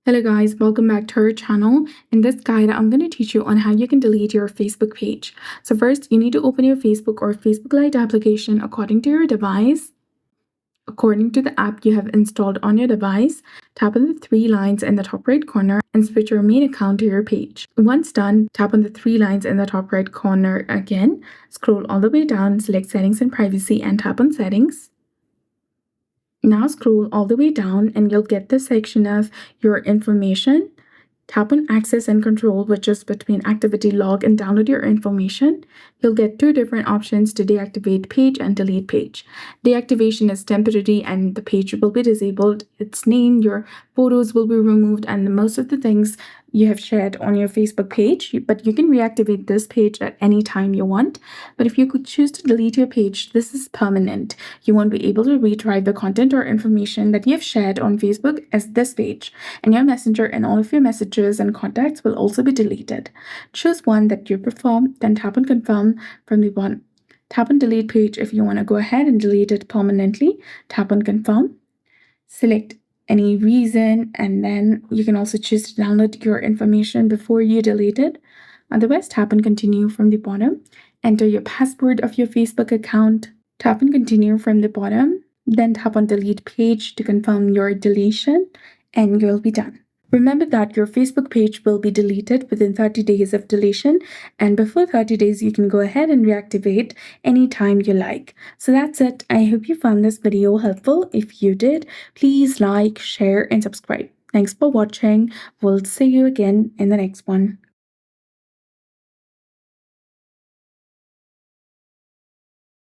Hello guys, welcome back to our channel. In this guide, I'm going to teach you on how you can delete your Facebook page. So first, you need to open your Facebook or Facebook Lite application according to your device. According to the app you have installed on your device, tap on the three lines in the top right corner and switch your main account to your page. Once done, tap on the three lines in the top right corner again, scroll all the way down, select Settings and Privacy and tap on Settings. Now scroll all the way down and you'll get the section of your information. Tap on Access and Control, which is between Activity Log and Download Your Information. You'll get two different options to deactivate page and delete page. Deactivation is temporary and the page will be disabled. Its name, your photos will be removed, and most of the things you have shared on your Facebook page. But you can reactivate this page at any time you want. But if you could choose to delete your page, this is permanent. You won't be able to retrieve the content or information that you have shared on Facebook as this page, and your messenger and all of your messages and contacts will also be deleted. Choose one that you prefer, then tap on Confirm from the bottom. Tap on Delete Page if you want to go ahead and delete it permanently. Tap on Confirm. Select any reason, and then you can also choose to download your information before you delete it. Otherwise, tap on Continue from the bottom. Enter your password of your Facebook account. Tap on Continue from the bottom. Then tap on Delete Page to confirm your deletion, and you'll be done. Remember that your Facebook page will be deleted within 30 days of deletion, and before 30 days, you can go ahead and reactivate anytime you like. So that's it. I hope you found this video helpful. If you did, please like, share, and subscribe. Thanks for watching. We'll see you again in the next one.